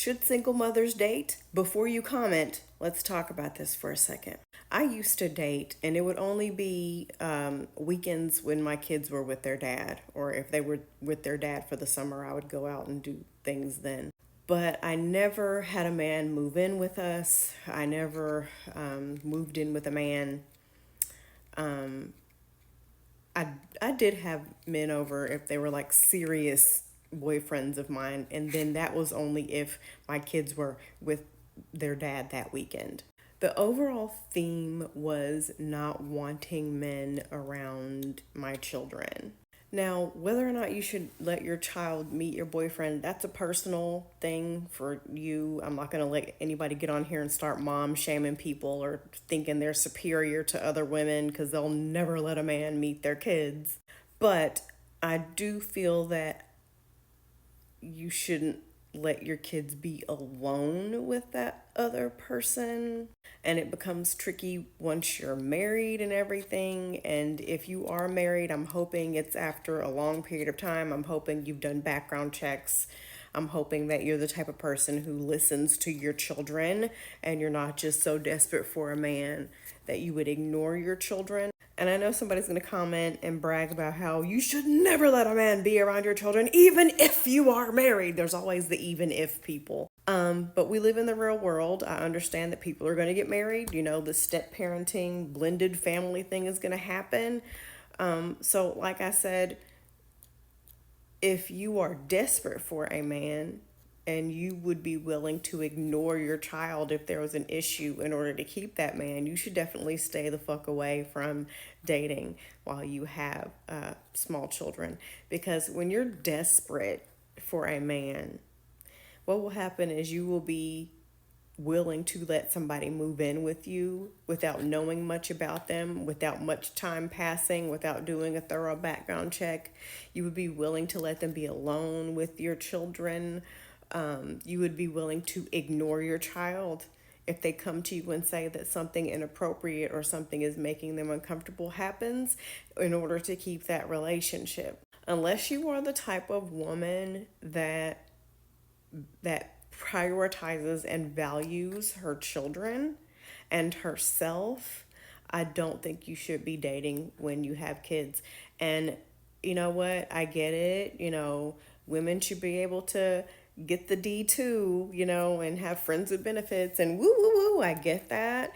Should single mothers date? Before you comment, let's talk about this for a second. I used to date, and it would only be weekends when my kids were with their dad, or if they were with their dad for the summer, I would go out and do things then. But I never had a man move in with us. I never moved in with a man. I did have men over if they were like serious boyfriends of mine, and then that was only if my kids were with their dad that weekend. The overall theme was not wanting men around my children. Now, whether or not you should let your child meet your boyfriend, that's a personal thing for you. I'm not going to let anybody get on here and start mom shaming people or thinking they're superior to other women because they'll never let a man meet their kids. But I do feel that you shouldn't let your kids be alone with that other person. And it becomes tricky once you're married and everything. And if you are married, I'm hoping it's after a long period of time. I'm hoping you've done background checks. I'm hoping that you're the type of person who listens to your children and you're not just so desperate for a man that you would ignore your children. And I know somebody's going to comment and brag about how you should never let a man be around your children, even if you are married. There's always the even if people. But we live in the real world. I understand that people are going to get married. You know, the step parenting, blended family thing is going to happen. So, like I said, if you are desperate for a man and you would be willing to ignore your child if there was an issue in order to keep that man, you should definitely stay the fuck away from dating while you have small children. Because when you're desperate for a man, what will happen is you will be willing to let somebody move in with you without knowing much about them, without much time passing, without doing a thorough background check. You would be willing to let them be alone with your children. You would be willing to ignore your child if they come to you and say that something inappropriate or something is making them uncomfortable happens in order to keep that relationship. Unless you are the type of woman that prioritizes and values her children and herself, I don't think you should be dating when you have kids. And you know what? I get it. You know, women should be able to get the D2, you know, and have friends with benefits and woo woo woo. I get that.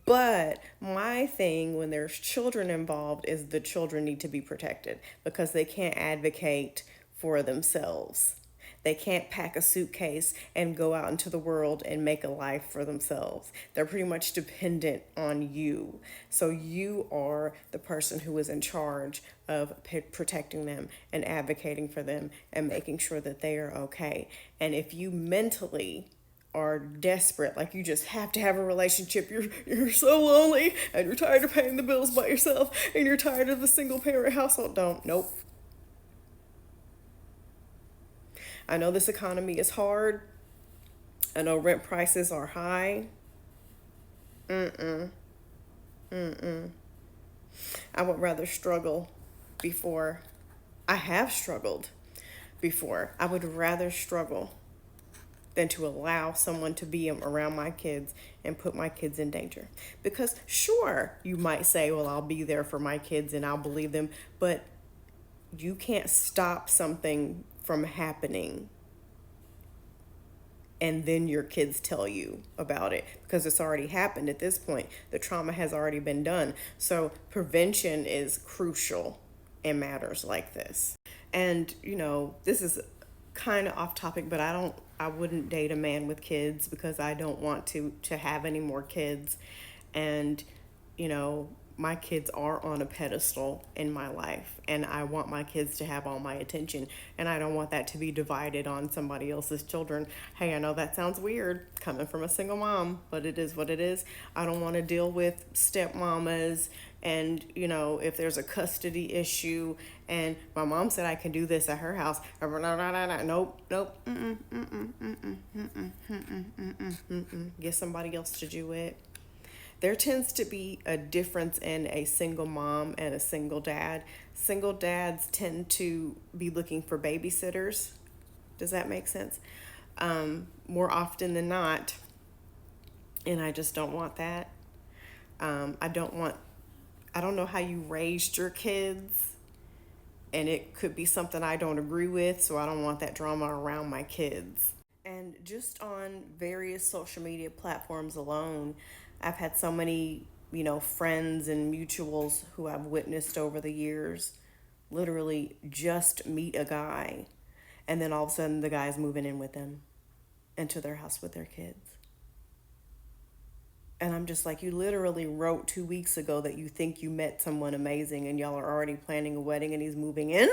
But my thing when there's children involved is the children need to be protected because they can't advocate for themselves. They can't pack a suitcase and go out into the world and make a life for themselves. They're pretty much dependent on you. So you are the person who is in charge of protecting them and advocating for them and making sure that they are okay. And if you mentally are desperate, like you just have to have a relationship, you're so lonely and you're tired of paying the bills by yourself and you're tired of the single parent household, nope. I know this economy is hard. I know rent prices are high. I would rather struggle before. I have struggled before. I would rather struggle than to allow someone to be around my kids and put my kids in danger. Because sure, you might say, well, I'll be there for my kids and I'll believe them, but you can't stop something from happening and then your kids tell you about it because it's already happened at this point. The trauma has already been done. So prevention is crucial in matters like this. And, you know, this is kind of off topic, but I wouldn't date a man with kids because I don't want to have any more kids. And, you know, my kids are on a pedestal in my life and I want my kids to have all my attention and I don't want that to be divided on somebody else's children. Hey, I know that sounds weird coming from a single mom, but it is what it is. I don't want to deal with stepmamas and, you know, if there's a custody issue and my mom said I can do this at her house. Nope. Get somebody else to do it. There tends to be a difference in a single mom and a single dad. Single dads tend to be looking for babysitters. Does that make sense? more often than not. And I just don't want that. I don't want, I don't know how you raised your kids, and it could be something I don't agree with, so I don't want that drama around my kids. And just on various social media platforms alone, I've had so many, friends and mutuals who I've witnessed over the years literally just meet a guy, and then all of a sudden the guy's moving in with them into their house with their kids. And I'm just like, you literally wrote 2 weeks ago that you think you met someone amazing and y'all are already planning a wedding and he's moving in.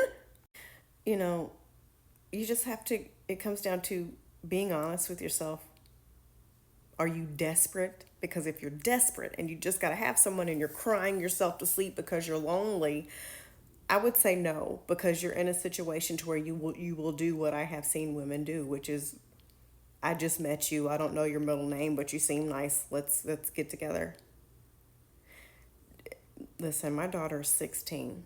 You know, you just have to, it comes down to being honest with yourself. Are you desperate? Because if you're desperate and you just got to have someone and you're crying yourself to sleep because you're lonely, I would say no, because you're in a situation to where you will do what I have seen women do, which is, I just met you. I don't know your middle name, but you seem nice. Let's get together. Listen, my daughter's 16,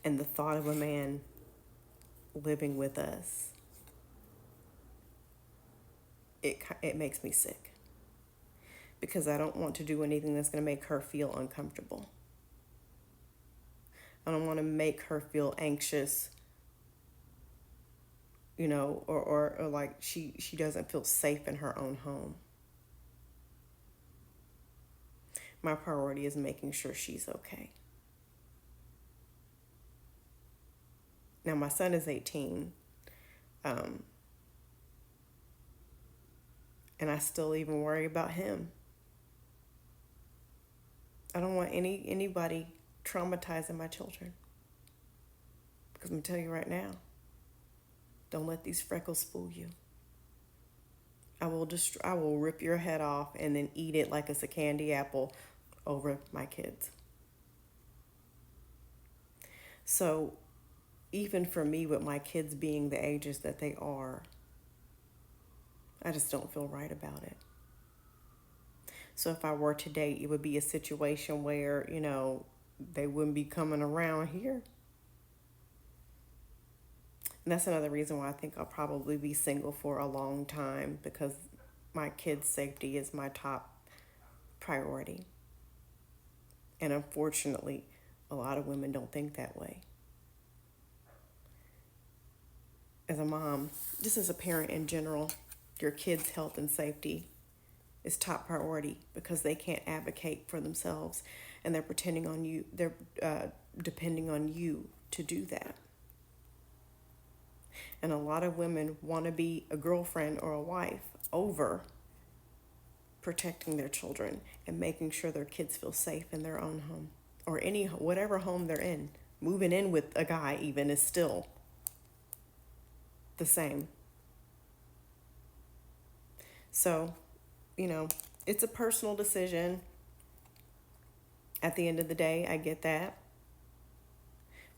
and the thought of a man living with us, it makes me sick, because I don't want to do anything that's going to make her feel uncomfortable. I don't want to make her feel anxious, or like she doesn't feel safe in her own home. My priority is making sure she's okay. Now, my son is 18, and I still even worry about him. I don't want anybody traumatizing my children. Because I'm going to tell you right now, don't let these freckles fool you. I will rip your head off and then eat it like it's a candy apple over my kids. So even for me, with my kids being the ages that they are, I just don't feel right about it. So if I were to date, it would be a situation where, they wouldn't be coming around here. And that's another reason why I think I'll probably be single for a long time, because my kids' safety is my top priority. And unfortunately, a lot of women don't think that way. As a mom, just as a parent in general, your kids' health and safety is top priority, because they can't advocate for themselves, and they're depending on you to do that. And a lot of women want to be a girlfriend or a wife over protecting their children and making sure their kids feel safe in their own home, or whatever home they're in. Moving in with a guy even is still the same. So, it's a personal decision. At the end of the day, I get that.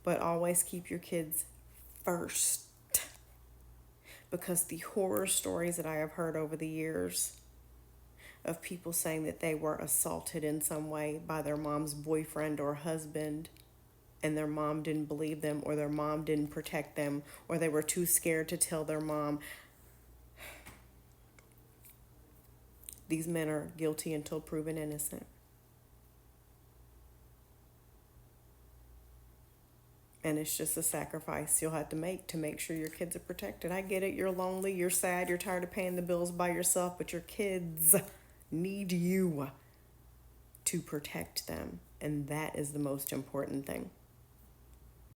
But always keep your kids first. Because the horror stories that I have heard over the years of people saying that they were assaulted in some way by their mom's boyfriend or husband, and their mom didn't believe them, or their mom didn't protect them, or they were too scared to tell their mom. These men are guilty until proven innocent. And it's just a sacrifice you'll have to make sure your kids are protected. I get it. You're lonely. You're sad. You're tired of paying the bills by yourself. But your kids need you to protect them. And that is the most important thing.